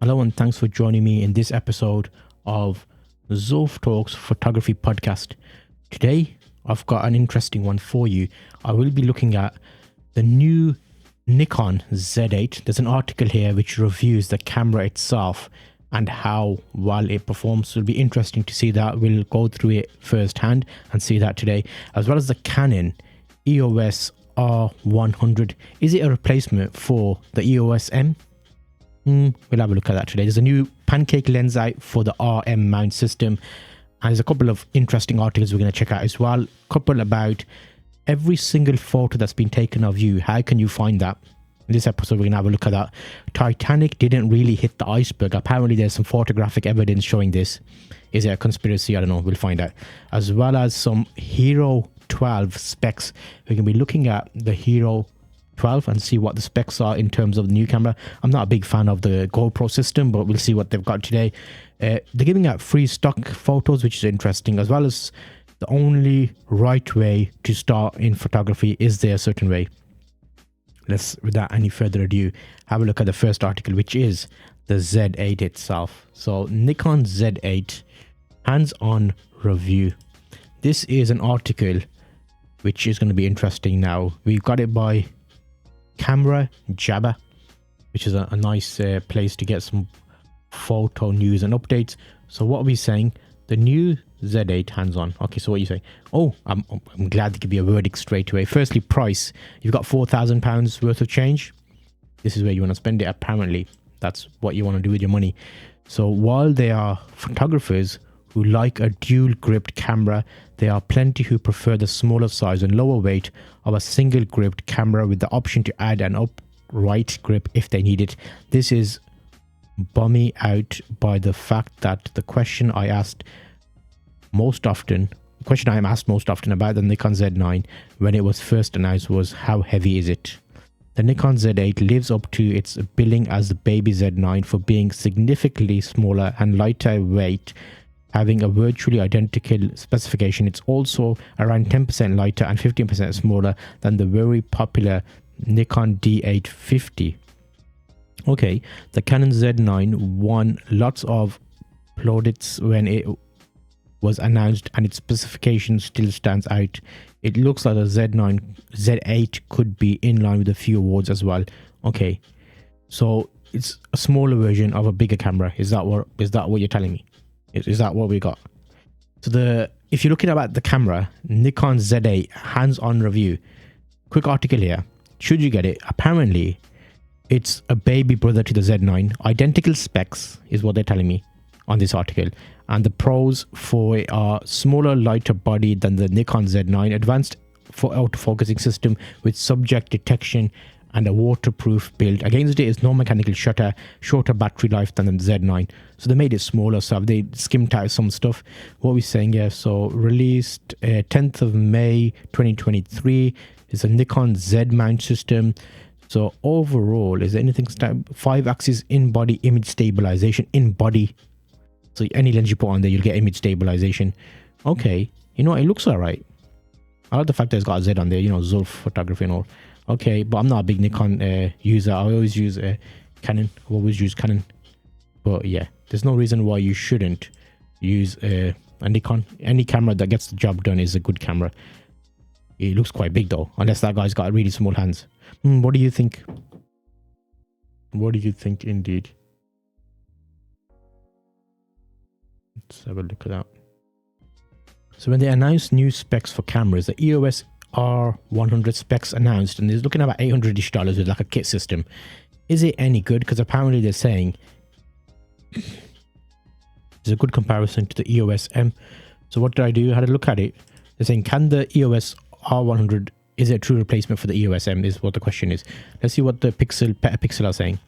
Hello and thanks for joining me in this episode of Zulf Talks Photography Podcast. Today, I've got an interesting one for you. I will be looking at the new Nikon Z8. There's an article here which reviews the camera itself and how well it performs. It'll be interesting to see that. We'll go through it firsthand and see that today, as well as the Canon EOS R100. Is it a replacement for the EOS M? We'll have a look at that today. There's a new Pancake Lens out for the RM mount system, and there's a couple of interesting articles we're going to check out as well. Couple about every single photo that's been taken of you. How can you find that? In this episode, we're going to have a look at that. Titanic didn't really hit the iceberg. Apparently, there's some photographic evidence showing this. Is it a conspiracy? I don't know. We'll find out. As well as some Hero12 specs. We're going to be looking at the Hero 12 and see what the specs are in terms of the new camera. I'm not a big fan of the GoPro system, but we'll see what they've got today. They're giving out free stock photos, which is interesting, as well as the only right way to start in photography. Is there a certain way? Let's, without any further ado, have a look at the first article, which is the Z8 itself. So Nikon Z8 hands-on review. This is an article which is going to be interesting. Now we've got it by Camera Jabber, which is a nice place to get some photo news and updates. So what are we saying? The new Z8 hands-on. Okay, so what are you saying? Oh, I'm glad to give you a verdict straight away. Firstly, price. You've got £4,000 worth of change. This is where you want to spend it. Apparently, that's what you want to do with your money. So while there are photographers who like a dual gripped camera, there are plenty who prefer the smaller size and lower weight of a single gripped camera with the option to add an upright grip if they need it. This is bummy out by the fact that the question I am asked most often about the Nikon Z9 when it was first announced was, how heavy is it? The Nikon Z8 lives up to its billing as the baby Z9 for being significantly smaller and lighter weight. Having a virtually identical specification, it's also around 10% lighter and 15% smaller than the very popular Nikon D850. Okay, the Canon Z9 won lots of plaudits when it was announced, and its specification still stands out. It looks like the Z8 could be in line with a few awards as well. Okay, so it's a smaller version of a bigger camera. Is that what you're telling me? Is that what we got? So if you're looking at the camera, Nikon Z8 hands-on review. Quick article here. Should you get it? Apparently, it's a baby brother to the Z9. Identical specs is what they're telling me on this article. And the pros for it are smaller, lighter body than the Nikon Z9, advanced autofocusing system with subject detection, and a waterproof build. Against it is no mechanical shutter, shorter battery life than the Z9. So they made it smaller, so they skimmed out some stuff. What are we saying here? So released 10th of May 2023 is a Nikon Z mount system. So overall, is there anything 5-axis in-body image stabilization in body. So any lens you put on there, you'll get image stabilization. Okay, you know, it looks all right. I like the fact that it's got a Z on there, you know, Zulf photography and all. Okay, but I'm not a big Nikon user. I always use Canon. I've always used Canon. But yeah, there's no reason why you shouldn't use a Nikon. Any camera that gets the job done is a good camera. It looks quite big though, unless that guy's got really small hands. What do you think? What do you think indeed? Let's have a look at that. So when they announced new specs for cameras, the EOS R100 specs announced, and they're looking at about $800-ish with like a kit system. Is it any good? Because apparently they're saying it's a good comparison to the EOS M. So what did I do? I had a look at it. They're saying, can the EOS R100, is it a true replacement for the EOS M, is what the question is. Let's see what the Petapixel are saying,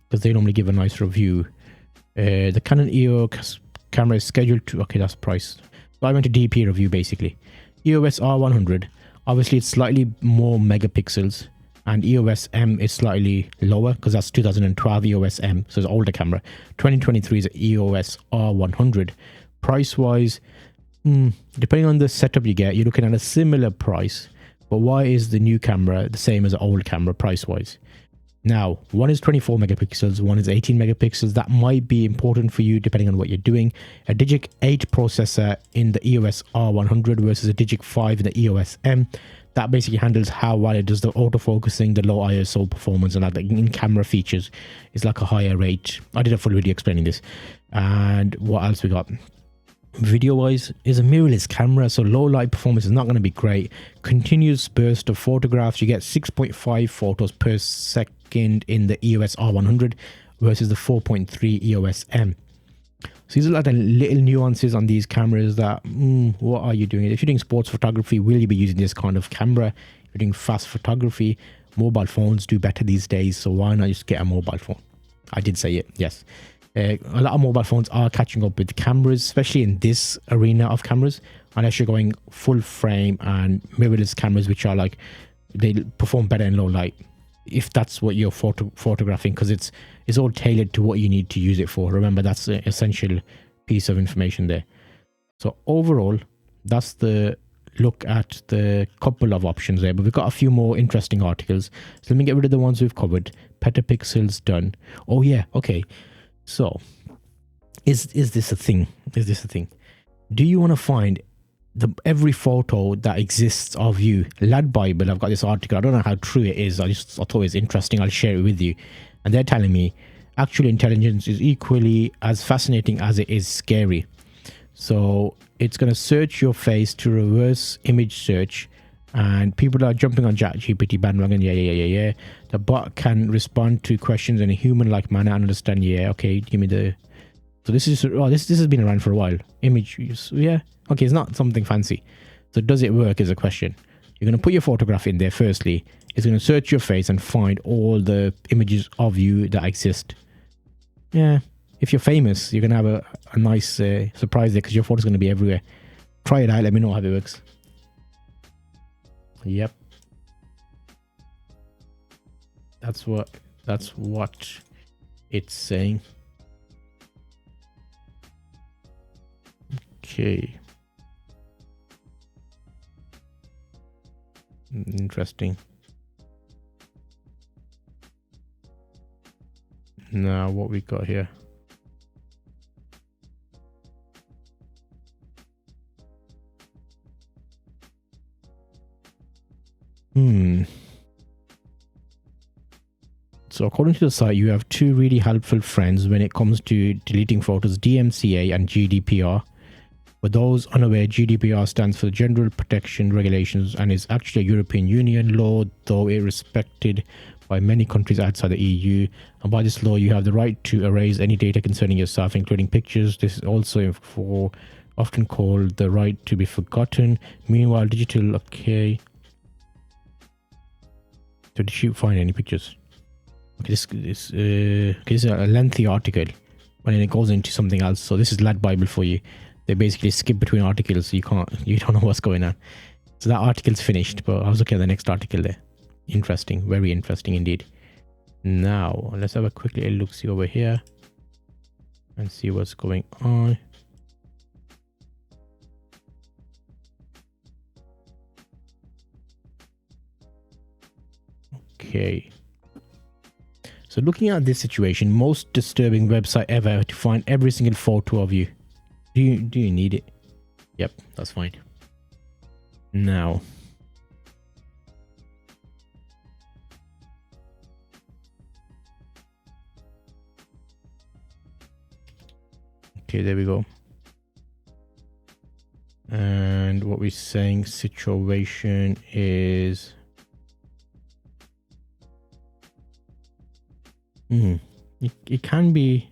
because they normally give a nice review. The Canon EOS camera is scheduled to, okay, that's price. So I went to DP review basically. EOS R100, obviously it's slightly more megapixels, and EOS M is slightly lower because that's 2012 EOS M, so it's an older camera. 2023 is EOS R100. Price wise, depending on the setup you get, you're looking at a similar price. But why is the new camera the same as an old camera price wise? Now, one is 24 megapixels, one is 18 megapixels. That might be important for you depending on what you're doing. A Digic 8 processor in the EOS R100 versus a Digic 5 in the EOS M. That basically handles how well it does the autofocusing, the low ISO performance, and like the in-camera features is like a higher rate. I did a full video explaining this. And what else we got? Video-wise is a mirrorless camera, so low light performance is not going to be great. Continuous burst of photographs. You get 6.5 photos per second in the EOS R100 versus the 4.3 EOS M. So these are like the little nuances on these cameras that, what are you doing? If you're doing sports photography, will you be using this kind of camera? If you're doing fast photography, mobile phones do better these days, so why not just get a mobile phone? I did say it, yes. A lot of mobile phones are catching up with cameras, especially in this arena of cameras, unless you're going full frame and mirrorless cameras, which are like, they perform better in low light, if that's what you're photographing, because it's all tailored to what you need to use it for. Remember, that's an essential piece of information there. So overall, that's the look at the couple of options there, but we've got a few more interesting articles. So let me get rid of the ones we've covered. Petapixels done. Oh yeah, okay. So, is this a thing? Is this a thing? Do you want to find every photo that exists of you? Lad Bible, I've got this article. I don't know how true it is. I thought it was interesting. I'll share it with you. And they're telling me actual intelligence is equally as fascinating as it is scary. So it's going to search your face to reverse image search. And people are jumping on ChatGPT bandwagon. Yeah. The bot can respond to questions in a human-like manner and understand. Yeah, okay, give me the... So this is... Oh, this has been around for a while. Image use. Yeah. Okay, it's not something fancy. So does it work is a question. You're going to put your photograph in there firstly. It's going to search your face and find all the images of you that exist. Yeah. If you're famous, you're going to have a nice surprise there because your photo's going to be everywhere. Try it out. Let me know how it works. Yep. That's what it's saying. Okay. Interesting. Now what we got here? So according to the site, you have two really helpful friends when it comes to deleting photos, DMCA and GDPR. For those unaware, GDPR stands for General Protection Regulations and is actually a European Union law, though it is respected by many countries outside the EU. And by this law, you have the right to erase any data concerning yourself, including pictures. This is also often called the right to be forgotten. Meanwhile, digital, okay. So did you find any pictures? Okay, this is a lengthy article, and then it goes into something else. So this is Lad Bible for you. They basically skip between articles, so you don't know what's going on. So that article's finished, but I was looking at the next article there. Interesting, very interesting indeed. Now let's have a quick little look see over here and see what's going on. Okay. So looking at this situation, most disturbing website ever to find every single photo of you. Do you need it? Yep, that's fine. Now. Okay, there we go. And what we're saying situation is... It can be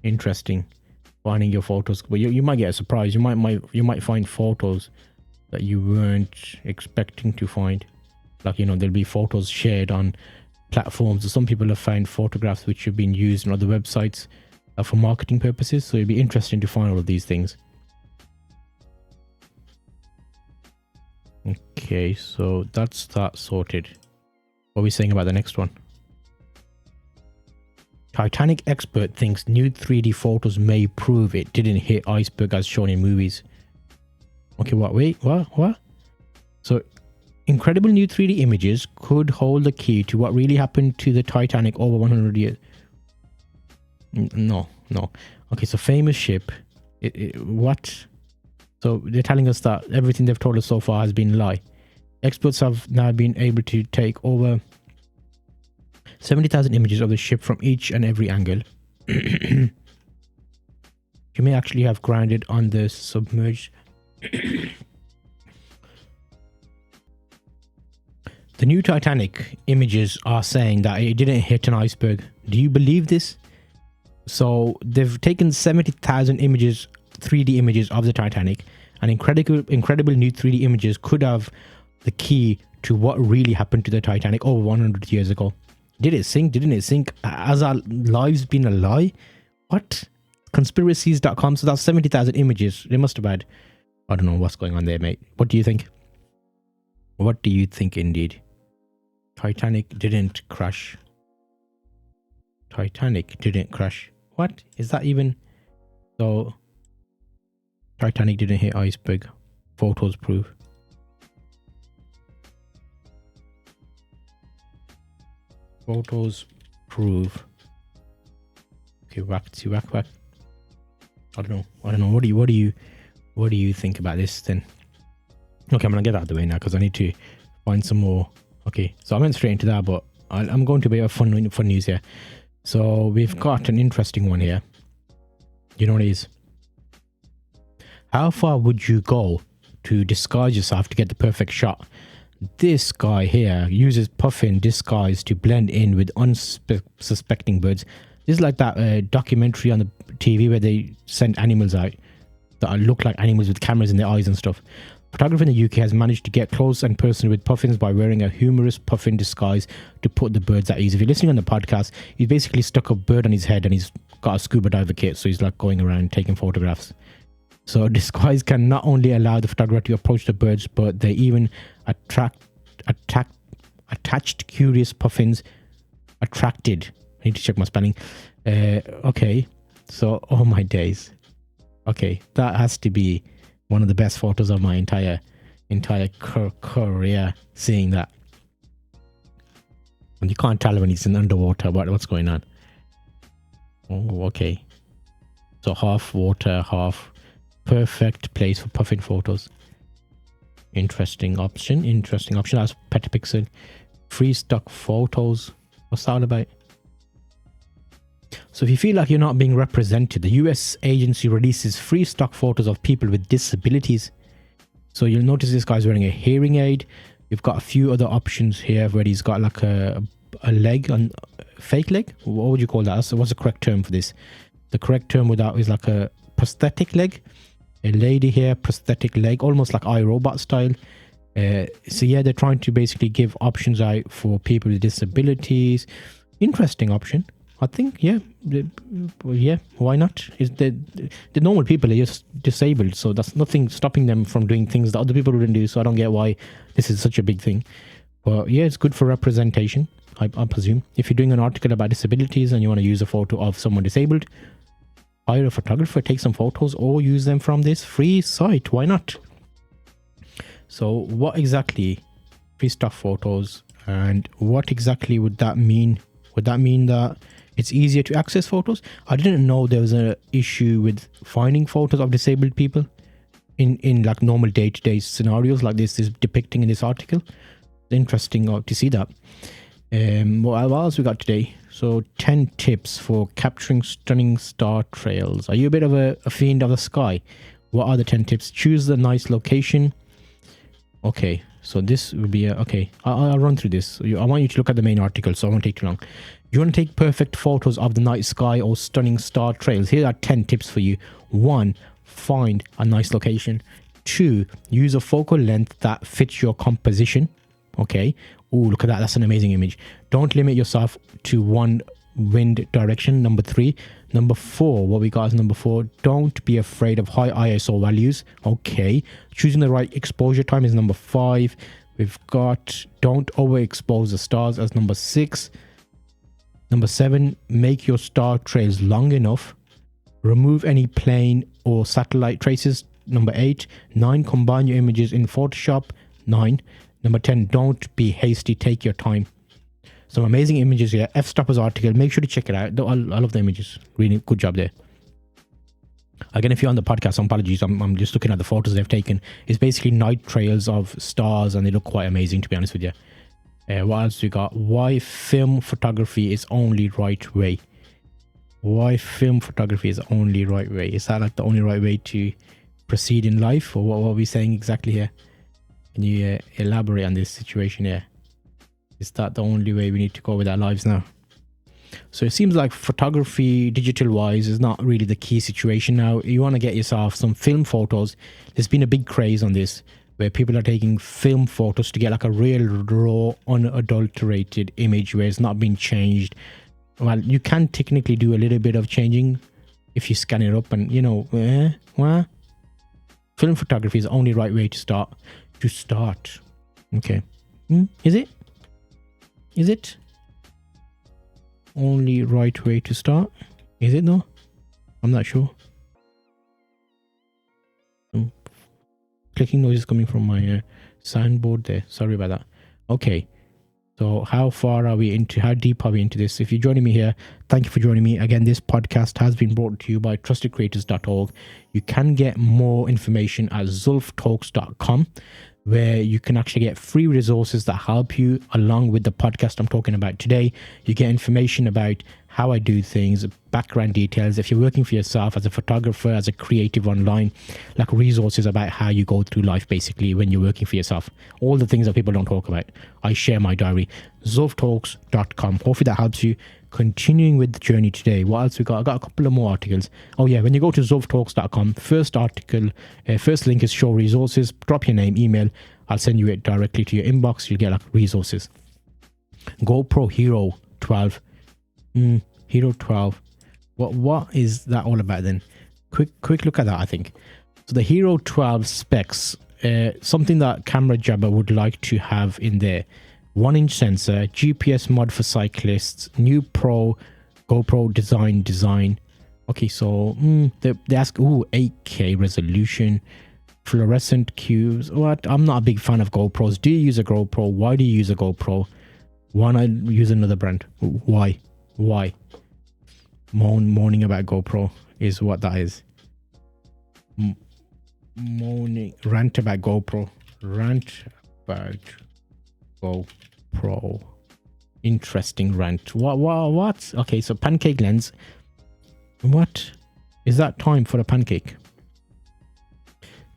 interesting finding your photos, but you might get a surprise. You might find photos that you weren't expecting to find. Like, you know, there'll be photos shared on platforms. Some people have found photographs which have been used on other websites for marketing purposes. So it'd be interesting to find all of these things. Okay, so that's that sorted. What are we saying about the next one? Titanic expert thinks new 3D photos may prove it didn't hit iceberg as shown in movies. Okay, what? Wait, what? So Incredible new 3D images could hold the key to what really happened to the Titanic over 100 years. No. Okay, so famous ship. What? So they're telling us that everything they've told us so far has been a lie. Experts have now been able to take over 70,000 images of the ship from each and every angle. You may actually have grounded on the submerged. The new Titanic images are saying that it didn't hit an iceberg. Do you believe this? So they've taken 70,000 images, 3D images of the Titanic, and incredible new 3D images could have the key to what really happened to the Titanic over 100 years ago. Did it sink? Didn't it sink? Has our lives been a lie? What? Conspiracies.com. So that's 70,000 images. They must have had, I don't know what's going on there, mate. What do you think? What do you think indeed? Titanic didn't crash. Titanic didn't crash. What? Is that even? So, Titanic didn't hit iceberg. Photos prove. Photos prove. Okay, back. I don't know. What do you think about this then? Okay, I'm gonna get out of the way now because I need to find some more. Okay, so I went straight into that, but I'm going to be a fun news here. So we've got an interesting one here. You know what it is? How far would you go to disguise yourself to get the perfect shot? This guy here uses puffin disguise to blend in with unsuspecting birds. This is like that documentary on the TV where they send animals out that look like animals with cameras in their eyes and stuff. Photographer in the UK has managed to get close and personal with puffins by wearing a humorous puffin disguise to put the birds at ease. If you're listening on the podcast, he's basically stuck a bird on his head and he's got a scuba diver kit, so he's like going around taking photographs. So disguise can not only allow the photographer to approach the birds, but they even attached curious puffins. Attracted. I need to check my spelling. Okay. So, oh my days. Okay, that has to be one of the best photos of my entire career, seeing that. And you can't tell when he's in underwater what's going on. Oh, okay. So half water, half perfect place for puffin photos. Interesting option. That's petapixel. Free stock photos. What's that all about? So if you feel like you're not being represented, the US agency releases free stock photos of people with disabilities. So you'll notice this guy's wearing a hearing aid. We've got a few other options here where he's got like a leg, a fake leg. What would you call that? So what's the correct term for this? The correct term with that is like a prosthetic leg. A lady here, prosthetic leg, almost like iRobot style. So yeah, they're trying to basically give options out for people with disabilities. Interesting option. I think, yeah, why not? Is the normal people are just disabled, so that's nothing stopping them from doing things that other people wouldn't do. So I don't get why this is such a big thing. But yeah, it's good for representation, I presume. If you're doing an article about disabilities and you want to use a photo of someone disabled, hire a photographer, take some photos, or use them from this free site. Why not? So what exactly free stock photos, and what exactly would that mean? Would that mean that it's easier to access photos? I didn't know there was an issue with finding photos of disabled people in like normal day-to-day scenarios like this is depicting in this article. Interesting to see that. What else we got today? So 10 tips for capturing stunning star trails. Are you a bit of a fiend of the sky? What are the 10 tips? Choose the nice location. Okay, so this will be okay. I'll run through this. I want you to look at the main article, so I won't take too long. You want to take perfect photos of the night sky or stunning star trails. Here are 10 tips for you. 1. Find a nice location. 2. Use a focal length that fits your composition. Okay. Oh, look at that. That's an amazing image. Don't limit yourself to one wind direction. Number 3. Number 4. What we got is number 4. Don't be afraid of high ISO values. Okay. Choosing the right exposure time is number 5. We've got don't overexpose the stars as number 6. Number 7, make your star trails long enough. Remove any plane or satellite traces. Number 8. 9, combine your images in Photoshop. 9. Number 10, don't be hasty, take your time. Some amazing images here. F-Stoppers article, make sure to check it out. I love the images. Really good job there. Again, if you're on the podcast, apologies, I'm just looking at the photos they've taken. It's basically night trails of stars and they look quite amazing, to be honest with you. What else we got? Why film photography is only right way. Why film photography is only right way. Is that like the only right way to proceed in life, or what are we saying exactly here? Can you elaborate on this situation here? Is that the only way we need to go with our lives now? So it seems like photography, digital wise, is not really the key situation now. You want to get yourself some film photos. There's been a big craze on this, where people are taking film photos to get like a real raw, unadulterated image where it's not been changed. Well, you can technically do a little bit of changing if you scan it up, and you know, what? Film photography is the only right way to start. Okay. Is it? Is it? Only right way to start? Is it though? I'm not sure. Clicking noise is coming from my soundboard there. Sorry about that. Okay. So how deep are we into this? If you're joining me here, thank you for joining me. Again, this podcast has been brought to you by trustedcreators.org. You can get more information at zulftalks.com, where you can actually get free resources that help you along with the podcast I'm talking about today. You get information about how I do things, background details. If you're working for yourself as a photographer, as a creative online, like resources about how you go through life basically when you're working for yourself. All the things that people don't talk about. I share my diary. zulftalks.com. Hopefully that helps you. Continuing with the journey today. What else we got? I got a couple of more articles. Oh yeah, when you go to zulftalks.com, first link is show resources. Drop your name, email. I'll send you it directly to your inbox. You'll get like resources. GoPro Hero 12. Hero 12. What is that all about then? Quick look at that, I think. So the Hero 12 specs, something that Camera Jabber would like to have in there. 1-inch sensor, GPS mod for cyclists, new GoPro design. Okay, so they ask, 8K resolution, fluorescent cubes. What? I'm not a big fan of GoPros. Do you use a GoPro? Why do you use a GoPro? Why not use another brand? Why? Moaning about GoPro is what that is. Rant about GoPro. GoPro. Interesting rant. What? Okay, so Pancake Lens. What? Is that time for a pancake?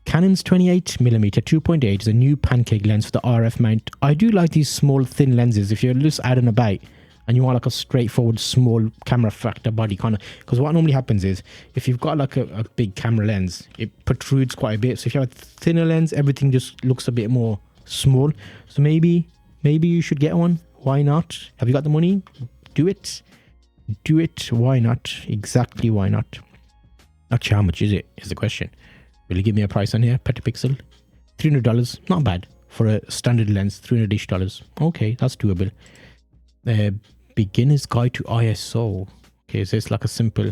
Canon's 28mm 2.8 is a new Pancake lens for the RF mount. I do like these small thin lenses if you're just out and about and you want like a straightforward small camera factor body kind of, because what normally happens is if you've got like a big camera lens, it protrudes quite a bit. So if you have a thinner lens, everything just looks a bit more small. So maybe you should get one. Why not? Have you got the money? Do it. Why not? Exactly, why not? Actually, how much is it is the question. Will you give me a price on here? Petapixel, $300. Not bad for a standard lens. $300-ish. Okay, that's doable. Beginner's guide to ISO. Okay, so it's like a simple.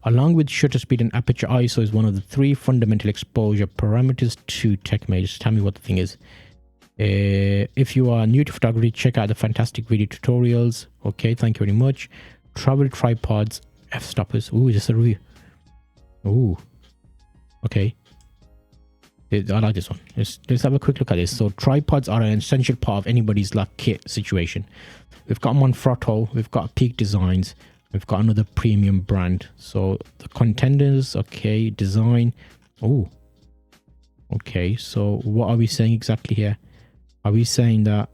Along with shutter speed and aperture, ISO is one of the 3 fundamental exposure parameters to TechMate. Just tell me what the thing is. If you are new to photography, check out the fantastic video tutorials. Okay, thank you very much. Travel tripods, f-stoppers. Ooh, just a review. Ooh, okay. I like this one. Let's have a quick look at this. So tripods are an essential part of anybody's like kit situation. We've got Manfrotto, we've got Peak Designs, we've got another premium brand. So the contenders, okay, design. Oh, okay. So what are we saying exactly here? Are we saying that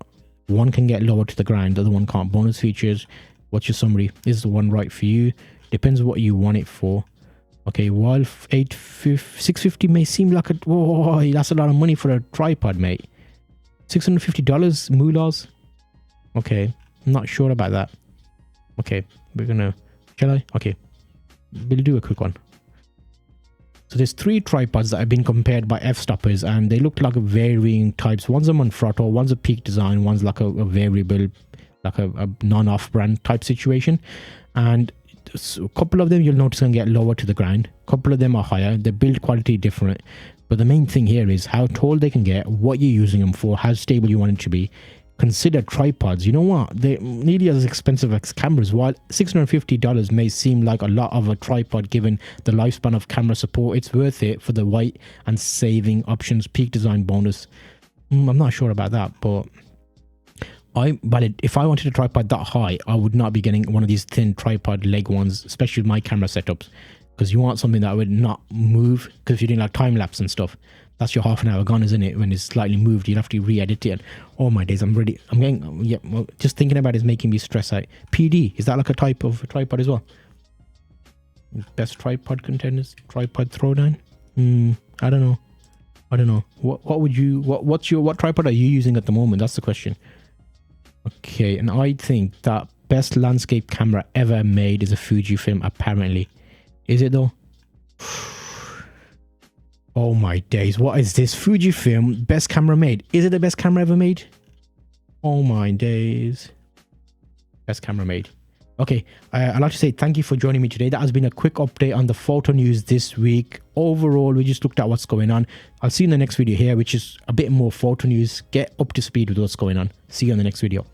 one can get lower to the ground, the other one can't? Bonus features. What's your summary? Is the one right for you? Depends what you want it for. Okay, while 650 may seem like that's a lot of money for a tripod, mate. $650 moolahs. Okay, I'm not sure about that. Okay, shall I? Okay, we'll do a quick one. So there's 3 tripods that have been compared by f-stoppers, and they look like varying types. One's a Manfrotto, one's a Peak Design, one's like a variable, like a non-off brand type situation. And so a couple of them you'll notice can get lower to the ground. A couple of them are higher. The build quality different. But the main thing here is how tall they can get, what you're using them for, how stable you want it to be. Consider tripods. You know what? They're nearly as expensive as cameras. While $650 may seem like a lot of a tripod given the lifespan of camera support, it's worth it for the weight and saving options. Peak design bonus. I'm not sure about that, but if I wanted a tripod that high, I would not be getting one of these thin tripod leg ones, especially with my camera setups, because you want something that would not move. Because if you're doing like time lapse and stuff, that's your half an hour gone, isn't it? When it's slightly moved, you'd have to re-edit it. Oh my days, just thinking about it is making me stress out. PD, is that like a type of tripod as well? Best tripod contenders, tripod throwdown. I don't know. What tripod are you using at the moment? That's the question. Okay, and I think that best landscape camera ever made is a Fujifilm, apparently. Is it though? Oh my days, what is this? Fujifilm, best camera made. Is it the best camera ever made? Oh my days. Best camera made. Okay, I'd like to say thank you for joining me today. That has been a quick update on the photo news this week. Overall, we just looked at what's going on. I'll see you in the next video here, which is a bit more photo news. Get up to speed with what's going on. See you on the next video.